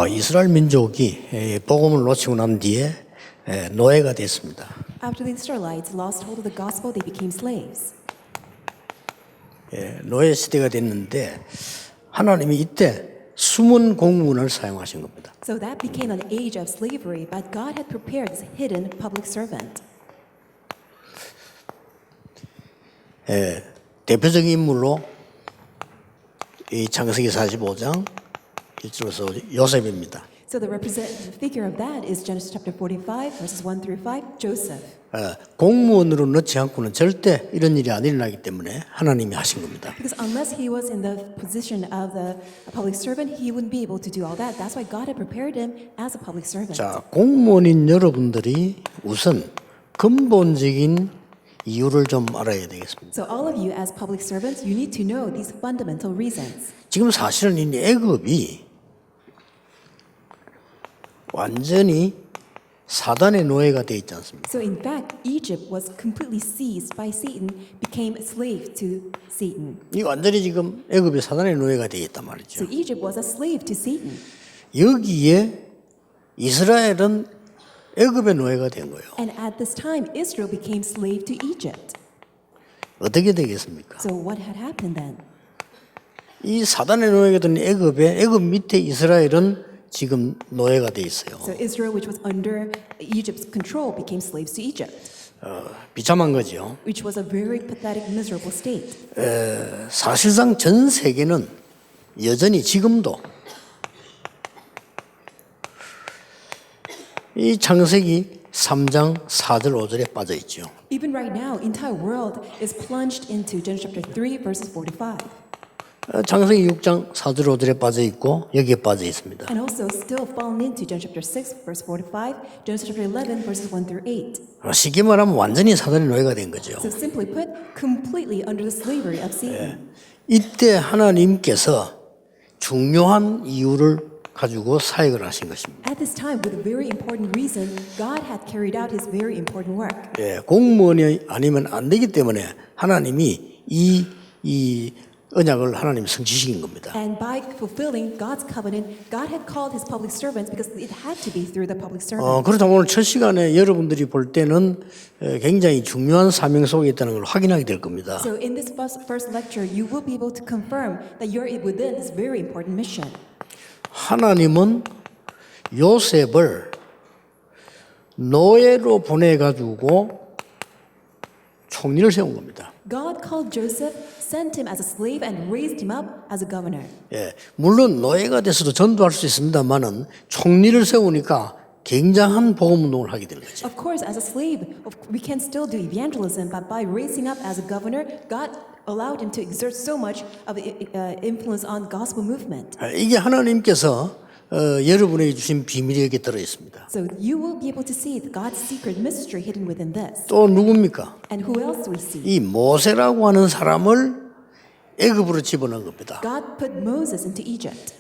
이스라엘 민족이 복음을 놓치고 난 뒤에 노예가 됐습니다. After the Israelites lost hold of the gospel, they became slaves. 노예 시대가 됐는데 하나님이 이때 숨은 공문을 사용하신 겁니다. So that became an age of slavery, but God had prepared this hidden public servant. 대표적인 인물로 이 창세기 45장 1절에서 요셉입니다. So the representative figure of that is Genesis chapter 45, verses 1 through 5, Joseph. 공무원으로 넣지 않고는 절대 이런 일이 안 일어나기 때문에 하나님이 하신 겁니다. Because unless he was in the position of the public servant, he wouldn't be able to do all that. That's why God had prepared him as a public servant. 자, 공무원인 여러분들이 우선 근본적인 이유를 좀 알아야 되겠습니다. So all of you as public servants, you need to know these fundamental reasons. 지금 사실은 이 애굽이 완전히 사단의 노예가 되어 있지 않습니까? So in fact, Egypt was completely seized by Satan, became a slave to Satan. 이 완전히 지금 애굽이 사단의 노예가 되어 있단 So 말이죠. Egypt was a slave to Satan. 여기에 이스라엘은 애굽의 노예가 된 거예요. And at this time, Israel became slave to Egypt. 어떻게 되겠습니까? So what had happened then? 이 사단의 노예가 된 애굽 밑에 이스라엘은 지금 노예가 돼 있어요. So Israel, which was under Egypt's control, became slaves to Egypt, 비참한 거죠. which was a very pathetic, miserable state. 사실상 전 세계는 여전히 지금도 이 창세기 3장 4절 5절에 빠져 있죠. Even right now, entire world is plunged into Genesis chapter 3, verses 4 to 5. 창세기 6장 4절 5절에 빠져 있고 여기에 빠져 있습니다. And also still fallen into Genesis chapter 6, verse 4 to 5, Genesis chapter 11, verses 1 through 8. 쉽게 말하면 완전히 사단의 노예가 된 거죠. So simply put, completely under the slavery of Satan. 이때 하나님께서 중요한 이유를 가지고 사역을 하신 것입니다. At this time, with a very important reason, God had carried out his very important work. 공무원이 아니면 안 되기 때문에 하나님이 이 언약을 하나님 성취시킨 겁니다. And by fulfilling God's covenant, God had called his public servants because it had to be through the public servant. 그렇다면 오늘 첫 시간에 여러분들이 볼 때는 굉장히 중요한 사명 속에 있다는 걸 확인하게 될 겁니다. So in this first lecture, you will be able to confirm that you're within this very important mission. 하나님은 요셉을 노예로 보내가지고 총리를 세운 겁니다. God called Joseph, sent him as a slave, and raised him up as a governor. 물론 노예가 돼서도 전도할 수 있습니다만은 총리를 세우니까 굉장한 복음 운동을 하게 되는 거죠. Of course, as a slave, we can still do evangelism, but by raising up as a governor, God allowed him to exert so much of influence on gospel movement. 이게 하나님께서 여러분에게 주신 비밀이 여기 들어 있습니다. So you will be able to see God's secret mystery hidden within this. 또 누굽니까? And who else do we see? 이 모세라고 하는 사람을 애굽으로 집어넣은 겁니다. God put Moses into Egypt.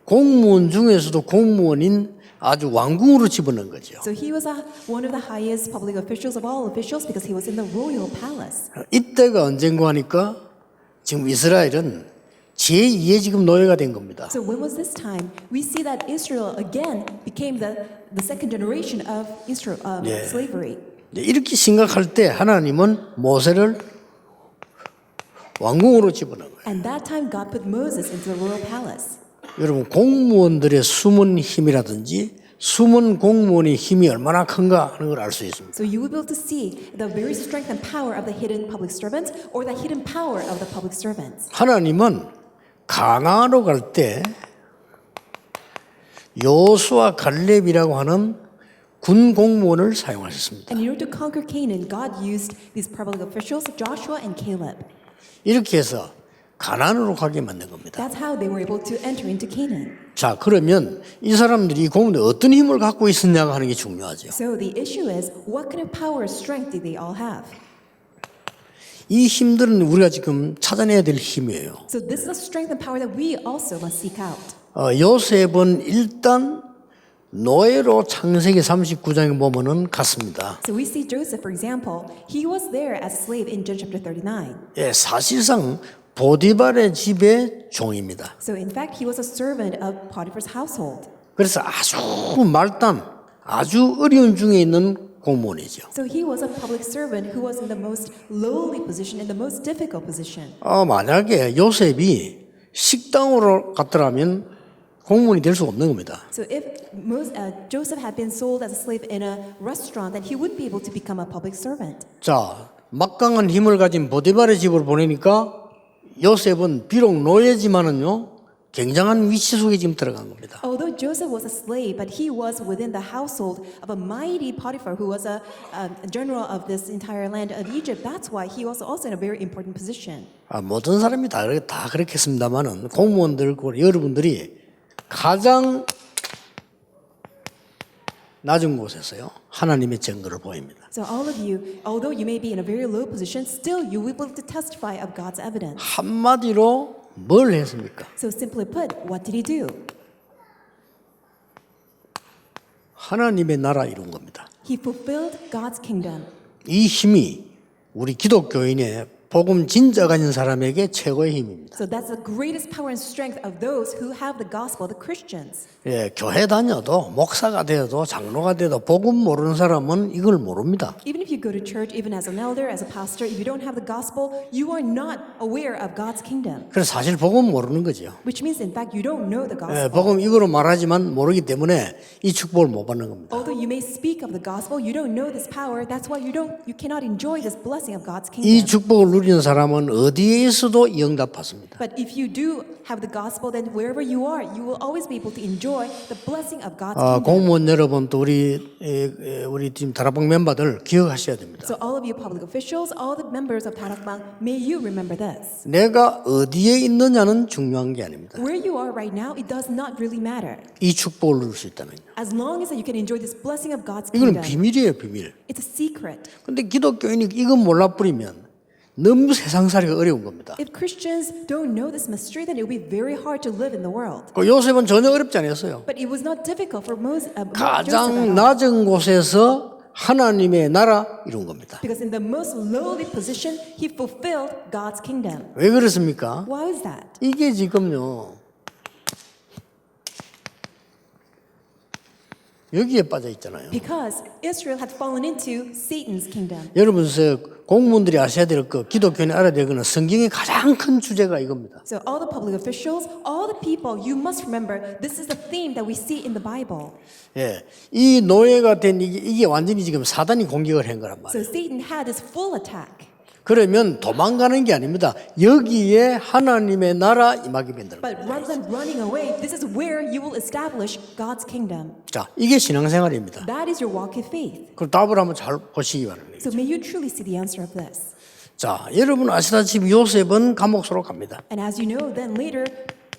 공무원 중에서도 공무원인 아주 왕궁으로 집어넣은 거죠. So he was one of the highest public officials of all officials because he was in the royal palace. 이때가 언젠가 하니까 지금 이스라엘은 제2의 지금 노예가 된 겁니다. So when was this time? We see that Israel again became the second generation of Israel slavery. 이렇게 심각할 때 하나님은 모세를 왕궁으로 집어넣은 거예요. And that time God put Moses into the royal palace. 여러분 공무원들의 숨은 힘이라든지 숨은 공무원의 힘이 얼마나 큰가 하는 걸 알 수 있습니다. So you will be able to see the very strength and power of the hidden public servants or the hidden power of the public servants. 하나님은 가나안으로 갈 때 여호수아 갈렙이라고 하는 군 공무원을 사용하셨습니다. And in order to conquer Canaan, God used these public officials, Joshua and Caleb. 이렇게 해서 가나안으로 가게 만든 겁니다. That's how they were able to enter into Canaan. 자, 그러면 이 사람들이 이 공무원에 어떤 힘을 갖고 있었냐가 하는 게 중요하죠. So the issue is, what kind of power, strength did they all have? 이 힘들은 우리가 지금 찾아내야 될 힘이에요. So this is the strength and power that we also must seek out. 요셉은 일단 노예로 창세기 39장에 보면은 갔습니다. So we see Joseph, for example, he was there as a slave in Genesis chapter 39. 사실상 보디발의 집의 종입니다. So in fact, he was a servant of Potiphar's household. 그래서 아주 말단, 아주 어려운 중에 있는 공무원이죠. So he was a public servant who was in the most lowly position, in the most difficult position. 만약에 요셉이 식당으로 갔더라면 공무원이 될 수 없는 겁니다. So if Joseph had been sold as a slave in a restaurant, then he wouldn't be able to become a public servant. 자, 막강한 힘을 가진 보디발의 집으로 보내니까 요셉은 비록 노예지만은요, 굉장한 위치 속에 지금 들어간 겁니다. Although Joseph was a slave, but he was within the household of a mighty Potiphar, who was a general of this entire land of Egypt. That's why he was also in a very important position. 모든 사람이 다 그렇겠습니다만은 공무원들, 여러분들이 가장 낮은 곳에서요, 하나님의 증거를 보입니다. So all of you, although you may be in a very low position, still you will be able to testify of God's evidence. 한마디로 뭘 했습니까? So simply put, what did he do? 하나님의 나라 이룬 겁니다. He fulfilled God's kingdom. 이 힘이 우리 기독교인의 복음 진짜 가진 사람에게 최고의 힘입니다. So that's the greatest power and strength of those who have the gospel, the Christians. 예, 교회 다녀도 목사가 되어도 장로가 되어도 복음 모르는 사람은 이걸 모릅니다. Even if you go to church, even as an elder, as a pastor, if you don't have the gospel, you are not aware of God's kingdom. 그래서 사실 복음 모르는 거죠. Which means, in fact, you don't know the 예, gospel. 복음 이거로 말하지만 모르기 때문에 이 축복을 못 받는 겁니다. Although you may speak of the gospel, you don't know this power. That's why you cannot enjoy this blessing of God's 이 kingdom. 축복을 누리는 사람은 어디에서도 응답받습니다. But if you do have the gospel, then wherever you are, you will always be able to enjoy the blessing of God's kingdom. 공무원 여러분 또 우리 지금 다락방 멤버들 기억하셔야 됩니다. So all of you public officials, all the members of Darakbang, may you remember this. 내가 어디에 있느냐는 중요한 게 아닙니다. Where you are right now, it does not really matter. 이 축복을 누릴 수 있다면요. As long as you can enjoy this blessing of God's 이건 kingdom. 비밀이에요, 비밀. It's a secret. 근데 기독교인이 이건 몰라버리면 너무 세상살이가 어려운 겁니다. If Christians don't know this mystery, then it will be very hard to live in the world. 요셉은 전혀 어렵지 않았어요. But it was not difficult for Joseph at 가장 all. 낮은 곳에서 하나님의 나라 이룬 겁니다. Because in the most lowly position, he fulfilled God's kingdom. 왜 그렇습니까? Why is that? 이게 지금요, 여기에 빠져 있잖아요. Because Israel had fallen into Satan's kingdom. 여러분, 공무원들이 아셔야 될 거, 기독교인이 알아야 될 거는 성경의 가장 큰 주제가 이겁니다. So all the public officials, all the people, you must remember this is the theme that we see in the Bible. 예, 이 노예가 된 이게 완전히 지금 사단이 공격을 한 거란 말이에요. So Satan had his full attack. 그러면 도망가는 게 아닙니다. 여기에 하나님의 나라 임하게 만드는 But 거예요. rather than running away, this is where you will establish God's kingdom. 자, 이게 신앙생활입니다. That is your walk of faith. 그럼 답을 한번 잘 보시기 바랍니다. So may you truly see the answer of this. 자, 여러분 아시다시피 요셉은 감옥소로 갑니다. And as you know, then later,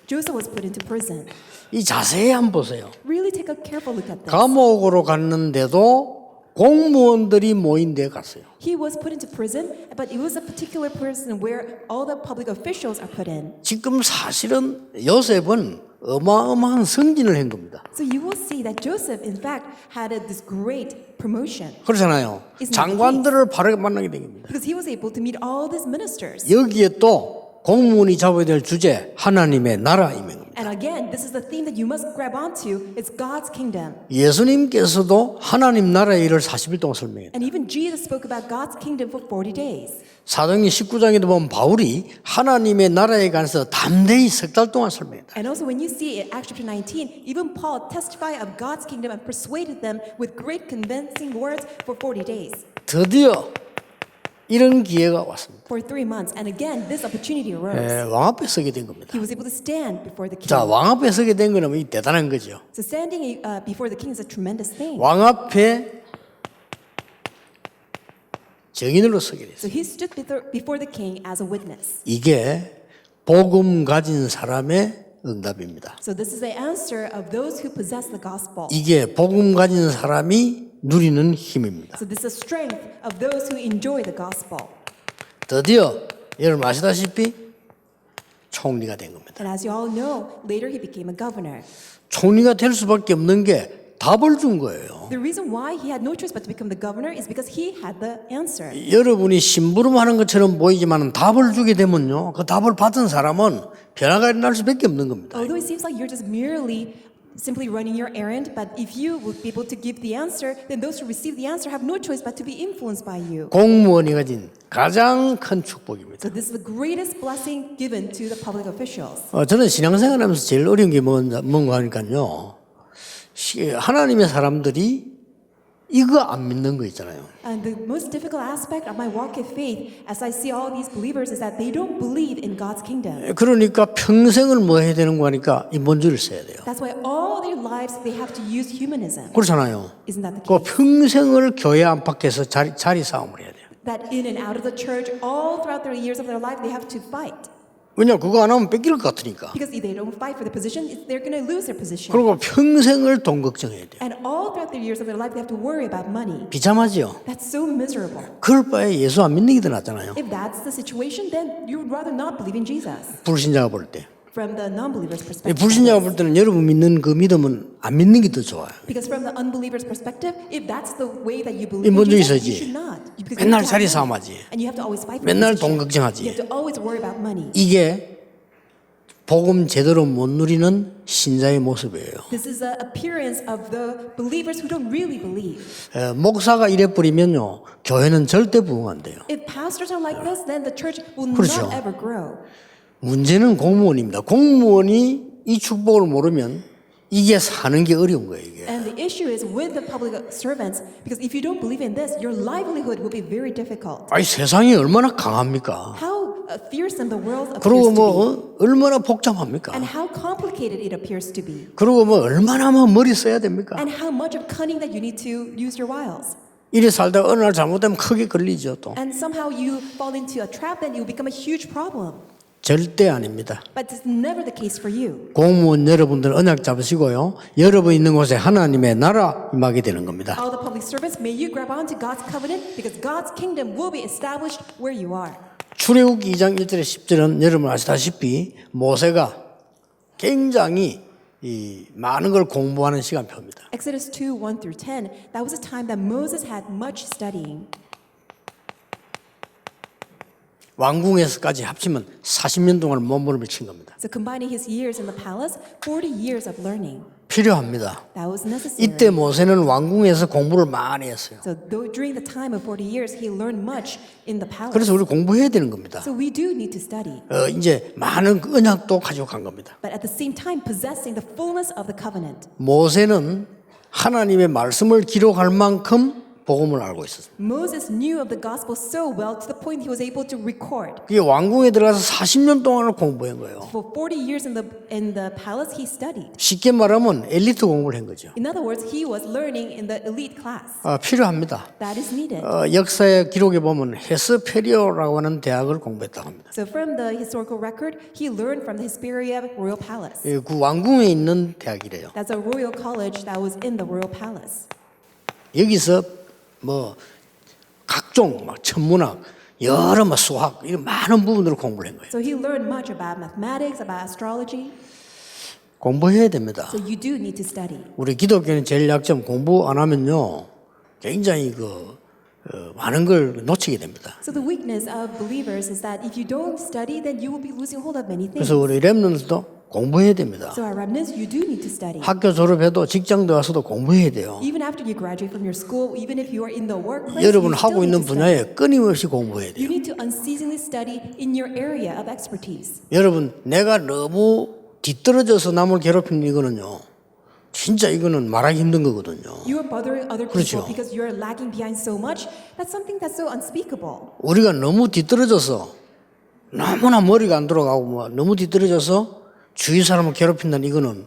Joseph was put into prison. 이 자세히 한번 보세요. Really take a careful look at this. 감옥으로 갔는데도 공무원들이 모인 데 갔어요. He was put into prison, but it was a particular prison where all the public officials are put in. 지금 사실은 요셉은 어마어마한 승진을 한 겁니다. So you will see that Joseph, in fact, had this great promotion 그렇잖아요. 장관들을 바르게 만나게 된 겁니다. because he was able to meet all these ministers. 여기에 또 공무원이 잡아야 될 주제 하나님의 나라입니다. And again, this is the theme that you must grab onto. It's God's kingdom. 예수님께서도 하나님 나라의 일을 40일 동안 설명했다. And even Jesus spoke about God's kingdom for 40 days. 사도행전 19장에도 보면 바울이 하나님의 나라에 관해서 담대히 석 달 동안 설명했다. And also when you see in Acts chapter 19, even Paul testified of God's kingdom and persuaded them with great convincing words for 40 days. 드디어 이런 기회가 왔습니다. For 3 months. And again, this opportunity arose. 왕 앞에 서게 된 겁니다. He was able to stand before the king. 자, 왕 앞에 서게 된 거는 이 대단한 거죠. So standing before the king is a tremendous thing. 왕 앞에 증인으로 서게 됐어요. So he stood before the king as a witness. 이게 복음 가진 사람의 응답입니다. So this is the answer of those who possess the gospel. 이게 복음 가진 사람이 누리는 힘입니다. So this is the strength of those who enjoy the gospel. 드디어 여러분 아시다시피 총리가 된 겁니다. And as you all know, later he became a governor. 총리가 될 수밖에 없는 게 답을 준 거예요. The reason why he had no choice but to become the governor is because he had the answer. 여러분이 심부름하는 것처럼 보이지만 답을 주게 되면요, 그 답을 받은 사람은 변화가 일어날 수밖에 없는 겁니다. Although it seems like you're just merely simply running your errand, but if you would be able to give the answer, then those who receive the answer have no choice but to be influenced by you. 공무원이 가진 가장 큰 축복입니다. So this is the greatest blessing given to the public officials. 저는 신앙생활하면서 제일 어려운 게 뭔가 하니까요, 하나님의 사람들이 이거 안 믿는 거 있잖아요. And the most difficult aspect of my walk of faith, as I see all these believers, is that they don't believe in God's kingdom. 그러니까 평생을 뭐 해야 되는 거 하니까 인본주의를 써야 돼요. That's why all their lives they have to use humanism. 그렇잖아요. Isn't that the 그 case? 평생을 교회 안팎에서 자리 싸움을 해야 돼요. That in and out of the church, all throughout their years of their life, they have to fight. 왜냐, 그거 안 하면 뺏길 것 같으니까. Because if they don't fight for the position, they're going to lose their position. 그리고 평생을 돈 걱정해야 돼요. And all throughout the years of their life, they have to worry about money. 비참하죠. That's so miserable. 그럴 바에 예수 안 믿는 게 더 낫잖아요. If that's the situation, then you would rather not believe in Jesus. 불신자가 볼 때. From the non-believer's 이 perspective. 불신자가 볼 때는 여러분 믿는 그 믿음은 안 믿는 게 더 좋아요. Because from the unbeliever's perspective, if that's the way that you believe in 인본주의 Jesus, 있어야지. you should not. Because you 맨날 have to 자리 have money. 싸움하지. And you have to always fight for 맨날 position. 돈 걱정하지. You have to always worry about money. 이게 복음 제대로 못 누리는 신자의 모습이에요. This is the appearance of the believers who don't really believe. 목사가 이래 버리면요, 교회는 절대 부흥 안 돼요. If pastors are like this, then the church will 그렇죠. not ever grow. 문제는 공무원입니다. 공무원이 이 축복을 모르면 이게 사는 게 어려운 거예요, 이게. And the issue is with the public servants, because if you don't believe in this, your livelihood will be very difficult. 아니, 세상이 얼마나 강합니까? How fearsome the world 그리고 appears to be, 뭐 얼마나 복잡합니까? and how complicated it appears to be, 그리고 뭐 얼마나 뭐 머리 써야 됩니까? and how much of cunning that you need to use your wiles. 이래 살다가 어느 날 잘못되면 크게 걸리죠, 또. And somehow you fall into a trap, then you become a huge problem. 절대 아닙니다. But it's never the case for you. 공무원 여러분들 언약 잡으시고요, 여러분 있는 곳에 하나님의 나라 임하게 되는 겁니다. All the public servants, may you grab onto God's covenant, because God's kingdom will be established where you are. 출애굽기 2장 1절에 10절은 여러분 아시다시피 모세가 굉장히 이 많은 걸 공부하는 시간표입니다. Exodus 2, 1 through 10, that was a time that Moses had much studying. 왕궁에서까지 합치면 40년 동안 몸부림을 친 겁니다. So combining his years in the palace, 40 years of learning, 필요합니다. that was necessary. 이때 모세는 왕궁에서 공부를 많이 했어요. So during the time of 40 years, he learned much in the palace. 그래서 우리 공부해야 되는 겁니다. So we do need to study. 이제 많은 언약도 가져간 겁니다. But at the same time, possessing the fullness of the covenant. 모세는 하나님의 말씀을 기록할 만큼 복음을 알고 있었어요. Moses knew of the gospel so well to the point he was able to record. 그게 왕궁에 들어가서 40년 동안을 공부한 거예요. For 40 years in the palace, he studied. 쉽게 말하면 엘리트 공부를 한 거죠. In other words, he was learning in the elite class. 필요합니다. That is needed. 역사의 기록에 보면 헤스페리오라고 하는 대학을 공부했다고 합니다. So from the historical record, he learned from the Hesperia Royal Palace. 그 왕궁에 있는 대학이래요. That's a royal college that was in the royal palace. 여기서 뭐 각종 막 천문학, 여러 뭐 수학 이런 많은 부분들을 공부를 한 거예요. So he learned much about mathematics, about astrology. 공부해야 됩니다. So you do need to study. 우리 기독교는 제일 약점 공부 안 하면요, 굉장히 많은 걸 놓치게 됩니다. So the weakness of believers is that if you don't study, then you will be losing hold of many things. 그래서 우리 렘넌트도 공부해야 됩니다. So our remnants, you do need to study. 학교 졸업해도 직장도 와서도 공부해야 돼요. Even after you graduate from your school, even if you are in the workplace, 여러분 you still 하고 need 있는 to study. 분야에 끊임없이 공부해야 돼요. You need to unceasingly study in your area of expertise. 여러분, 내가 너무 뒤떨어져서 남을 괴롭히는 이거는요, 진짜 이거는 말하기 힘든 거거든요. You are bothering other people 그렇죠. because you are lagging behind so much. That's something that's so unspeakable. 우리가 너무 뒤떨어져서 너무나 머리가 안 돌아가고 뭐 너무 뒤떨어져서 주위 사람을 괴롭힌다는 이거는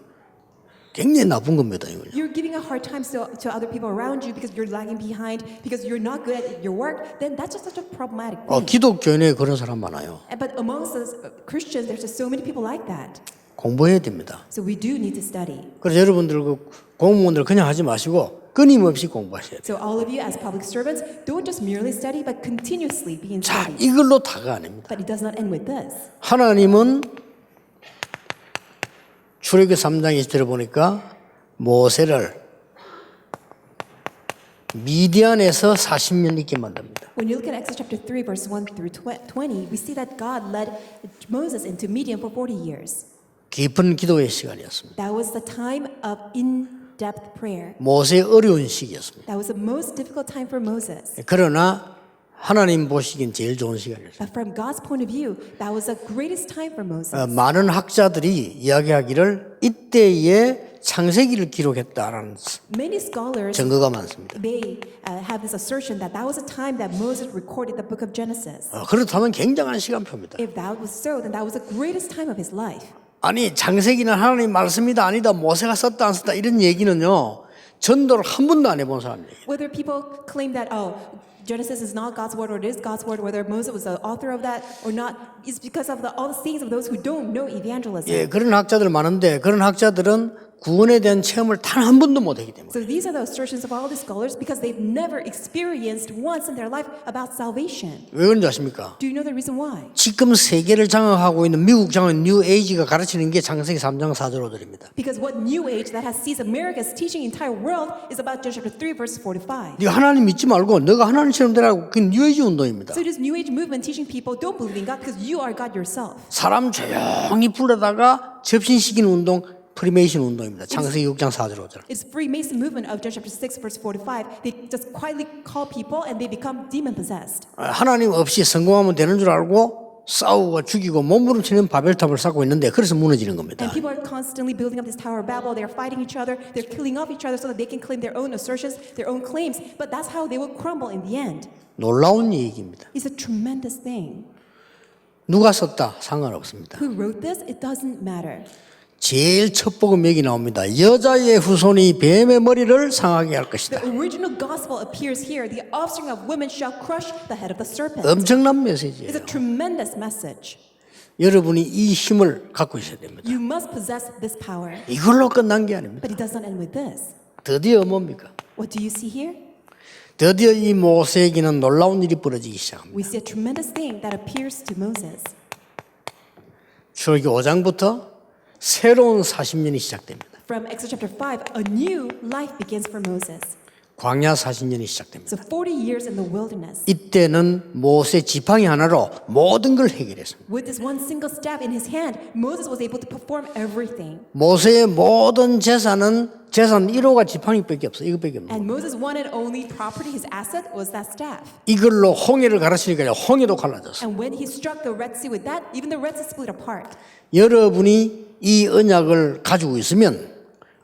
굉장히 나쁜 겁니다. 이거는. You're giving a hard time to other people around you because you're lagging behind, because you're not good at your work, then that's just such a problematic thing. 기독교인에 그런 사람 많아요. But amongst us Christians, there's just so many people like that. 공부해야 됩니다. So we do need to study. 그래서 여러분들 공무원들 그냥 하지 마시고 끊임없이 공부하셔야 돼요. So all of you as public servants, don't just merely study, but continuously be in 자, study. 이걸로 다가 아닙니다. But it does not end with this. 하나님은 출애굽기 3장 20절에 보니까 모세를 미디안에서 40년 있게 만듭니다. When you look at Exodus chapter 3, verse 1 through 20, we see that God led Moses into Midian for 40 years. 깊은 기도의 시간이었습니다. That was the time of in-depth prayer. 모세의 어려운 시기였습니다. That was the most difficult time for Moses. 그러나 하나님 보시기엔 제일 좋은 시간이었어요. But from God's point of view, that was the greatest time for Moses. 많은 학자들이 이야기하기를 이때에 창세기를 기록했다라는 Many scholars 증거가 많습니다. they have this assertion that that was a time that Moses recorded the book of Genesis. 그렇다면 굉장한 시간표입니다. If that was so, then that was the greatest time of his life. 아니 창세기는 하나님 말씀이다 아니다 모세가 썼다 안 썼다 이런 얘기는요 전도를 한 번도 안 해본 사람 얘기예요. Whether people claim that Genesis is not God's word or it is God's word, whether Moses was the author of that or not, is because of all the things of those who don't know evangelism. 예, 그런 학자들 많은데 그런 학자들은 구원에 대한 체험을 단 한 번도 못 했기 때문에 So these are the assertions of all the scholars because they've never experienced once in their life about salvation. 왜 그런지 아십니까? Do you know the reason why? 지금 세계를 장악하고 있는 미국 장악 뉴 에이지가 가르치는 게 창세기 3장 4절로들입니다. Because what new age that has seized America's teaching entire world is about John chapter 3 verse 4 to 5. 네가 하나님 믿지 말고 너가 하나님처럼 되라고 그 뉴 에이지 운동입니다. So it is new age movement teaching people don't believe in God because you are God yourself. 사람 조용히 불러다가 접신시키는 운동 프리메이션 운동입니다. 창세기 6장 4절 5절. It's Freemason movement of John chapter 6 verse 4 to 5. They just quietly call people and they become demon possessed. 하나님 없이 성공하면 되는 줄 알고 싸우고 죽이고 몸부림치는 바벨탑을 쌓고 있는데 그래서 무너지는 겁니다. And people are constantly building up this Tower of Babel. They're fighting each other. They're killing off each other so that they can claim their own assertions, their own claims. But that's how they will crumble in the end. 놀라운 얘기입니다. It's a tremendous thing. 누가 썼다 상관없습니다. Who wrote this? It doesn't matter. 제일 첫 복음 얘기 나옵니다. 여자의 후손이 뱀의 머리를 상하게 할 것이다. The original gospel appears here. The offspring of women shall crush the head of the serpent. 엄청난 It's 메시지예요. a tremendous message. 여러분이 이 힘을 갖고 있어야 됩니다. You must possess this power. 이걸로 끝난 게 아닙니다. But it does not end with this. 드디어 뭡니까? What do you see here? 드디어 이 모세에게는 놀라운 일이 벌어지기 시작합니다. We see a tremendous thing that appears to Moses. 출애굽기 5장부터 새로운 40년이 시작됩니다. From Exodus chapter 5, a new life begins for Moses. 광야 40년이 시작됩니다. So 40 years in the wilderness. 이때는 모세 지팡이 하나로 모든 걸 해결했습니다. With this one single staff in his hand, Moses was able to perform everything. 모세의 모든 재산 1호가 지팡이밖에 없어요. 이거밖에 없어요. And Moses wanted only property, his asset was that staff. 이걸로 홍해를 가르치니까요. 홍해도 갈라졌어요. And when he struck the Red Sea with that, even the Red Sea split apart. 여러분이 이 언약을 가지고 있으면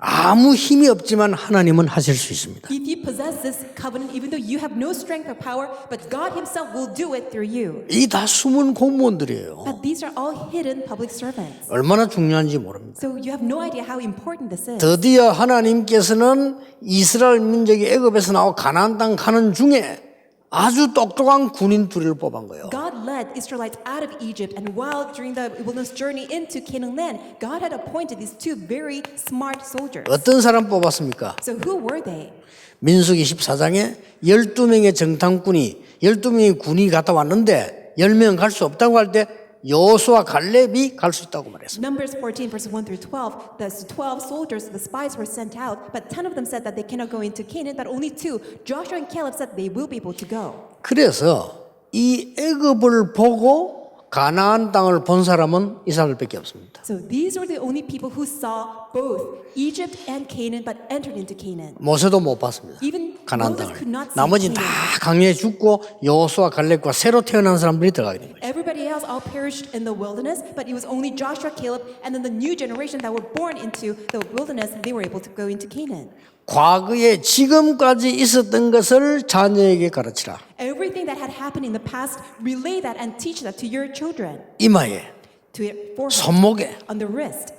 아무 힘이 없지만 하나님은 하실 수 있습니다. If you possess this covenant, even though you have no strength or power, but God himself will do it through you. 이 다 숨은 공무원들이에요. But these are all hidden public servants. 얼마나 중요한지 모릅니다. So you have no idea how important this is. 드디어 하나님께서는 이스라엘 민족이 애굽에서 나와 가나안 땅 가는 중에 아주 똑똑한 군인 둘을 뽑은 거예요. God led Israelites out of Egypt, and while during the wilderness journey into Canaan land, God had appointed these two very smart soldiers. 어떤 사람 뽑았습니까? So who were they? 민수기 14장에 12명의 정탐꾼이 12명의 군이 갔다 왔는데 10명 갈 수 없다고 할 때 여호수아 갈렙이 갈 수 있다고 말했어요. Numbers 14, verse 1 through 12, the 12 soldiers, the spies were sent out, but 10 of them said that they cannot go into Canaan, but only 2, Joshua and Caleb, said they will be able to go. 그래서 이 애굽을 보고 가나안 땅을 본 사람은 이스라엘밖에 없습니다. So these were the only people who saw both Egypt and Canaan, but entered into Canaan. 모세도 못 봤습니다. Even 가나안 Moses could 땅을. not see 나머지 다 Canaan. 강에 죽고 여호수아 갈렙과 새로 태어난 사람들이 들어가게 된 거죠. Everybody else all perished in the wilderness, but it was only Joshua, Caleb, and then the new generation that were born into the wilderness, they were able to go into Canaan. 과거에 지금까지 있었던 것을 자녀에게 가르치라. Everything that had happened in the past, relay that and teach that to your children, 이마에, to your forehead, 손목에, on the wrist,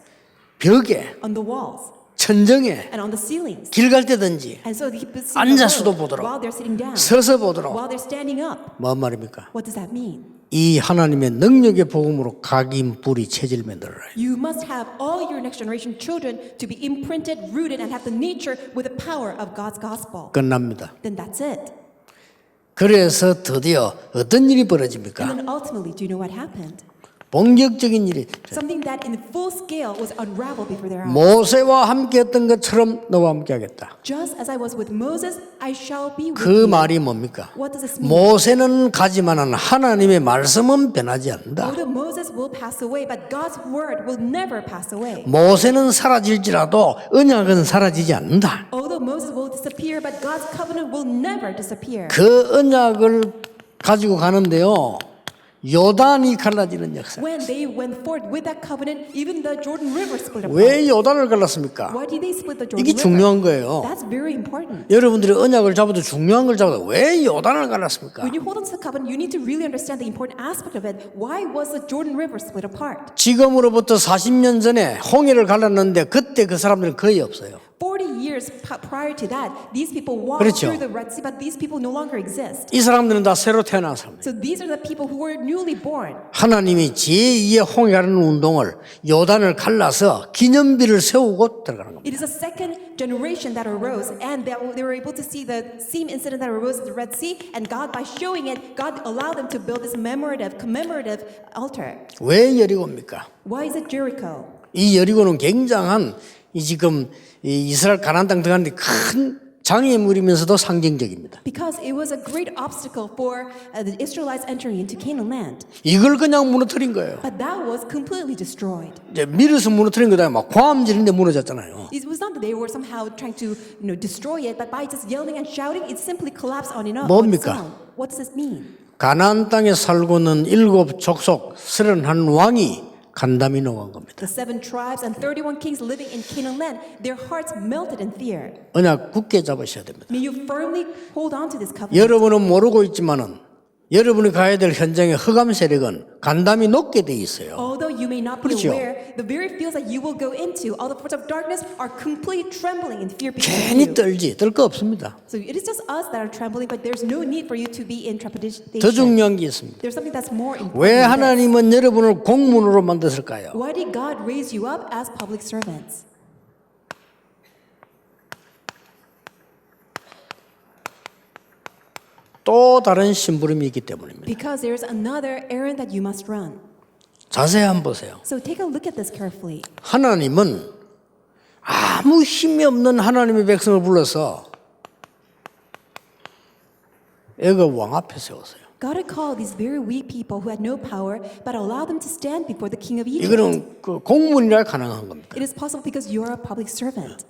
벽에, on the walls, 천정에, and on the ceilings. 길 갈 때든지 And so they keep seeing 앉아서도 the road 보도록, while they're sitting down, 서서 보도록. while they're standing up. 뭔 말입니까? What does that mean? 이 하나님의 능력의 복음으로 각인 뿌리 체질 만들어라. You must have all your next generation children to be imprinted, rooted, and have the nature with the power of God's gospel. 끝납니다. Then that's it. 그래서 드디어 어떤 일이 벌어집니까? And then ultimately, do you know what happened? 본격적인 일이 Something that in full scale was unraveled before their eyes. 모세와 함께했던 것처럼 너와 함께하겠다. Just as I was with Moses, I shall be with 그 you. 말이 뭡니까? What does this mean? 모세는 가지만은 하나님의 말씀은 변하지 않는다. Although Moses will pass away, but God's word will never pass away. 모세는 사라질지라도 언약은 사라지지 않는다. Although Moses will disappear, but God's covenant will never disappear. 그 언약을 가지고 가는데요. 요단이 갈라지는 역사. When they went forth with that covenant, even the Jordan River split apart. 왜 요단을 갈랐습니까? Why did they split the Jordan 이게 River? 중요한 거예요. That's very important. 여러분들이 언약을 잡아도 중요한 걸 잡아도 왜 요단을 갈랐습니까? When you hold on to the covenant, you need to really understand the important aspect of it. Why was the Jordan River split apart? 지금으로부터 40년 전에 홍해를 갈랐는데 그때 그 사람들은 거의 없어요. 40 years prior to that, these people walked 그렇죠. through the Red Sea, but these people no longer exist. 이 사람들은 다 새로 태어난 사람들. So these are the people who were newly born. 하나님이 제2의 홍해 가르는 운동을 요단을 갈라서 기념비를 세우고 들어가는 겁니다. It is a second generation that arose, and they were able to see the same incident that arose at the Red Sea, and God, by showing it, God allowed them to build this commemorative altar. 왜 여리고입니까? Why is it Jericho? 이 여리고는 굉장한 이 지금 이 이스라엘 가나안 땅 들어가는데 큰 장애물이면서도 상징적입니다. Because it was a great obstacle for the Israelites entering into Canaan land. 이걸 그냥 무너뜨린 거예요. But that was completely destroyed. 이제 밀어서 무너뜨린 거다. 막 광암지는데 무너졌잖아요. It was not that they were somehow trying to, destroy it, but by just yelling and shouting, it simply collapsed on its 뭡니까? own. What does this mean? 가나안 땅에 살고는 7 족속 31 왕이 간담이 녹은 겁니다. The 7 tribes and 31 kings living in Canaan land, their hearts melted in fear. 언약 굳게 잡으셔야 됩니다. May you firmly hold on to this covenant. 여러분은 모르고 있지만은 여러분이 가야 될 현장의 흑암 세력은 간담이 녹게 돼 있어요. Although you may not be 그렇죠. aware, the very fields that you will go into, all the forces of darkness, are completely trembling in fear because of 괜히 you. 떨지 떨 거 없습니다. So it is just us that are trembling, but there's no need for you to be in trepidation. 더 중요한 게 있습니다. There's something that's more important. 왜 than this. 하나님은 여러분을 공문으로 만드실까요? Why did God raise you up as public servants? 또 다른 심부름이 있기 때문입니다. Because there's another errand that you must run. 자세히 한번 보세요. So take a look at this carefully. 하나님은 아무 힘이 없는 하나님의 백성을 불러서 애굽 왕 앞에 세웠어요. God had called these very weak people who had no power, but allowed them to stand before the king of Egypt. 이거는 그 공문이라 가능한 겁니다. It is possible because you are a public servant.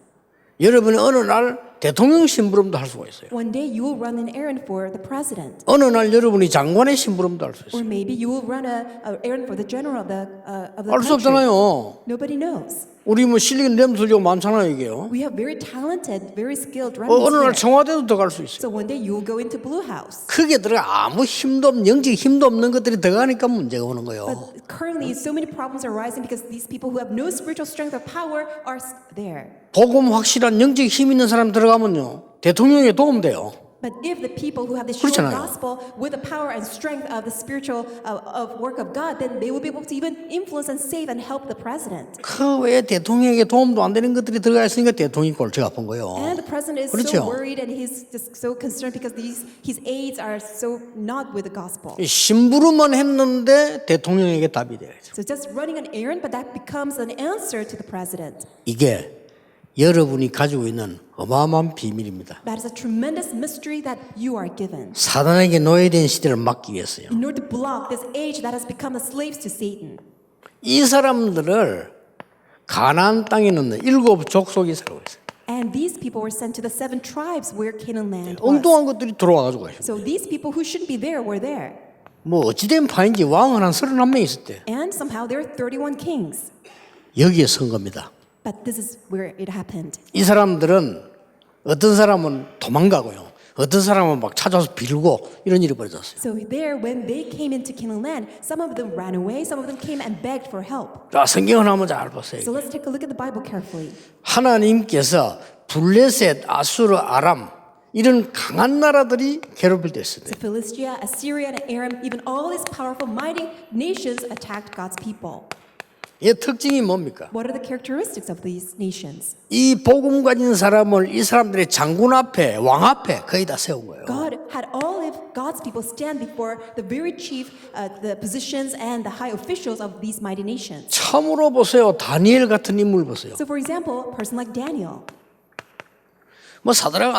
여러분이 어느 날 대통령 심부름도 할 수가 있어요. One day you will run an errand for the president. 어느 날 여러분이 장관의 심부름도 할 수 있어요. Or maybe you will run an errand for the general of the 알 수 country. 없잖아요. Nobody knows. 우리 뭐 실력이 렘술력 많잖아요, 이게요. We have very talented, very skilled 어느 remnants 날 here. 청와대도 들어갈 수 있어요. So one day you will go into Blue House. 크게 들어가 아무 힘도 없는 영적 힘도 없는 것들이 들어가니까 문제가 오는 거예요. But currently, so many problems are arising because these people who have no spiritual strength or power are there. 복음 확실한 영적 힘 있는 사람 들어가면요 대통령에 도움돼요. But if the people who have the sure 그렇잖아요. gospel with the power and strength of the spiritual of work of God, then they will be able to even influence and save and help the president. 그 외에 대통령에게 도움도 안 되는 것들이 들어가 있으니까 대통령이 골치가 아픈 거예요. And the president is 그렇죠. so worried and he's just so concerned because his aides are so not with the gospel. 심부름만 했는데 대통령에게 답이 돼야죠. So just running an errand, but that becomes an answer to the president. 이게 여러분이 가지고 있는 어마어마한 비밀입니다. That is a tremendous mystery that you are given. 사단에게 노예된 시대를 막기 위해서요. In order to block this age that has become the slaves to Satan. 이 사람들을 가나안 땅에 있는 7 족속이 살고 있어요. And these people were sent to the 7 tribes where Canaan land was. 엉뚱한 것들이 들어와가지고 So these people who shouldn't be there were there. 뭐 어찌된 파인지 왕은 한 31명 있을 때 And somehow there are 31 kings. 여기에 선 겁니다. But this is where it happened. 이 사람들은 어떤 사람은 도망가고요. 어떤 사람은 막 찾아서 빌고 이런 일이 벌어졌어요. So there, when they came into Canaan land, some of them ran away, some of them came and begged for help. 자, 성경을 한번 잘 보세요. So let's take a look at the Bible carefully. 하나님께서 블레셋, 아수르, 아람 이런 강한 나라들이 괴롭힐 때 있어요. So Philistia, Assyria, and Aram, even all these powerful, mighty nations attacked God's people. 이 특징이 뭡니까? What are the characteristics of these nations? 이 복음 가진 사람을 이 사람들의 장군 앞에 왕 앞에 거의 다 세운 거예요. God had all of if God's people stand before the very chief, the positions and the high officials of these mighty nations. 참으로 보세요. 다니엘 같은 인물 보세요. So, for example, a person like Daniel. 뭐 사드락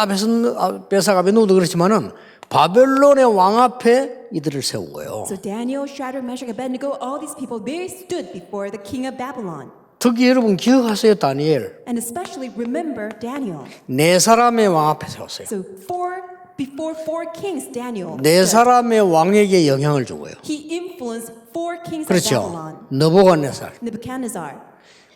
베삭 아베노도 그렇지만은 바벨론의 왕 앞에 이들을 세운 거예요. So Daniel, Shadrach, Meshach, Abednego, all these people, they stood before the king of Babylon. 특히 여러분 기억하세요, 다니엘. And especially remember Daniel. 네 사람의 왕 앞에 세웠어요. So before four kings, Daniel. 네 사람의 왕에게 영향을 준 거예요. He influenced four kings of 그렇죠. Babylon. 느부갓네살. Nebuchadnezzar.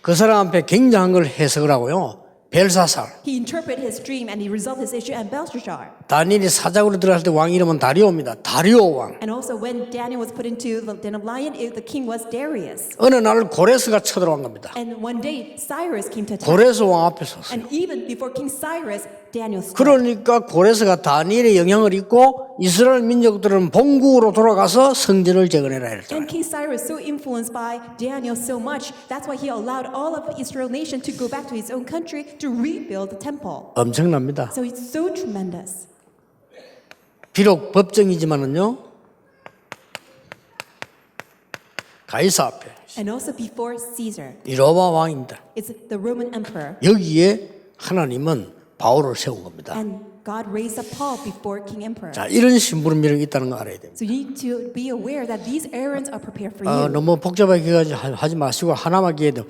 그 사람 앞에 굉장한 걸 해석을 하고요. 벨사살. He interpreted his dream and he resolved his issue. And Belshazzar. 다니엘이 사자굴에 들어갈 때 왕 이름은 다리오입니다. 다리오 왕. And also when Daniel was put into the den of lion, the king was Darius. 어느 날 고레스가 쳐들어간 겁니다. And one day Cyrus came to attack. 고레스 왕 앞에 섰어요. And even before King Cyrus, Daniel stood. 그러니까 고레스가 다니엘의 영향을 입고 이스라엘 민족들은 본국으로 돌아가서 성전을 재건해라 And 했잖아요. King Cyrus, so influenced by Daniel so much, that's why he allowed all of the Israel nation to go back to his own country to rebuild the temple. 엄청납니다. So it's so tremendous. 비록 법정이지만은요. 가이사 앞에 And also before Caesar, 이 로마 왕입니다. it's the Roman emperor. 여기에 하나님은 바울을 세운 겁니다. And God raised up Paul before King Emperor. 자, 이런 심부름이 있다는 거 알아야 됩니다. So you need to be aware that these errands are prepared for you. 너무 복잡하게 하지 마시고 하나만 기해도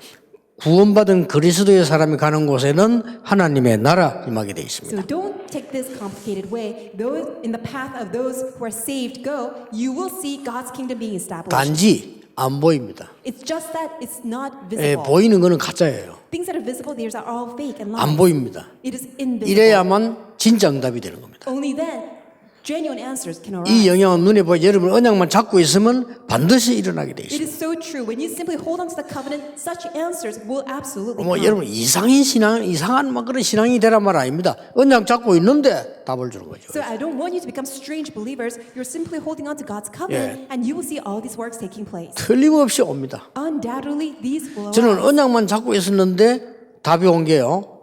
구원받은 그리스도의 사람이 가는 곳에는 하나님의 나라 임하게 되어 있습니다. So don't take this complicated way. Those in the path of those who are saved go, you will see God's kingdom being established. 단지 안 보입니다. It's just that it's not 예, visible. 보이는 거는 가짜예요. Things that are visible, these are all fake and 안 lies. 보입니다. It is invisible. 이래야만 진짜 응답이 되는 겁니다. Only then genuine answers can 이 arise. 영향은 눈에 보여 여러분 언약만 잡고 있으면 반드시 일어나게 돼 It 있습니다. is so true. When you simply hold on to the covenant, such answers will absolutely 뭐 come. 여러분 이상한 막 그런 신앙이 되란 말 아닙니다. 언약 잡고 있는데 답을 주는 거죠. So I don't want you to become strange believers. You're simply holding on to God's covenant, and you will see all these works taking place. 틀림없이 옵니다. Undoubtedly, these will 저는 arise. 언약만 잡고 있었는데 답이 온 게요.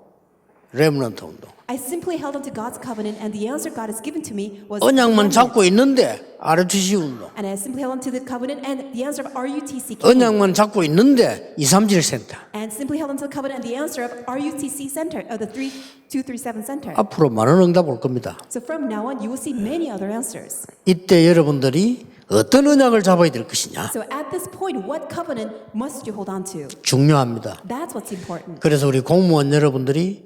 렘넌트 운동. I simply held on to God's covenant, and the answer God has given to me was 언약만 remnant. 잡고 있는데 RUTC 운동. And I simply held on to the covenant, and the answer of RUTC came. 언약만 잡고 있는데 237 센터. And simply held on to the covenant, and the answer of RUTC Center, the 3237 Center. 앞으로 많은 응답 올 겁니다. So from now on, you will see many other answers. 이때 여러분들이 어떤 언약을 잡아야 될 것이냐 So at this point, what covenant must you hold on to? 중요합니다. That's what's important. 그래서 우리 공무원 여러분들이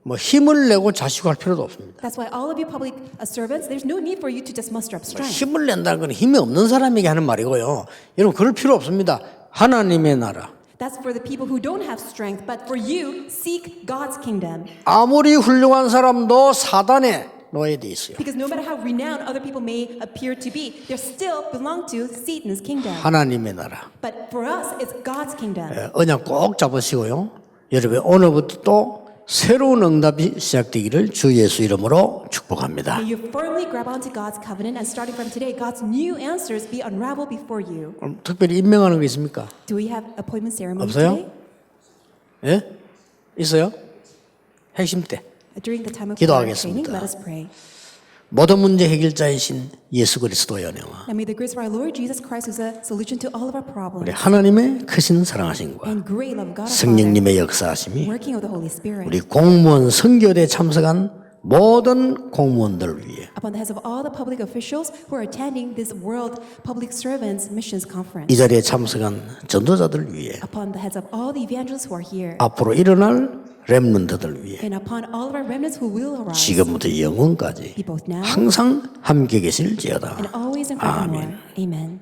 뭐 힘을 내고 자식할 필요도 없습니다. That's why all of you public servants, there's no need for you to just muster up strength. 힘을 낸다는 건 힘이 없는 사람에게 하는 말이고요. 여러분 그럴 필요 없습니다. 하나님의 나라. That's for the people who don't have strength, but for you, seek God's kingdom. 아무리 훌륭한 사람도 사단에 놓여야 돼 있어요. Because no matter how renowned other people may appear to be, they still belong to Satan's kingdom. 하나님의 나라. But for us, it's God's kingdom. 언약 꼭 잡으시고요. 여러분 오늘부터 또 새로운 응답이 시작되기를 주 예수 이름으로 축복합니다. May you firmly grab onto God's covenant, and starting from today, God's new answers be unraveled before you. 그럼 특별히 임명하는 거 있습니까? Do we have appointment ceremony 없어요? today? 예? 있어요? 핵심 때 During the time of 기도하겠습니다. training, let us pray. 모든 문제 해결자이신 예수 그리스도의 은혜와 And may the grace of our Lord Jesus Christ, who's a solution to all of our 우리 problems, 하나님의 크신 사랑하심과 and great love of God our Father, 성령님의 역사하심이 working of the Holy Spirit, 우리 공무원 선교대에 참석한 모든 공무원들을 위해 upon the heads of all the public officials who are attending this World Public Servants Missions Conference, 이 자리에 참석한 전도자들을 위해 upon the heads of all the evangelists who are here, 앞으로 일어날 렘넌트들을 위해 and upon all of our remnants who will arise, 지금부터 영원까지 be both now 항상 함께 계실지어다. and always and forevermore. Amen.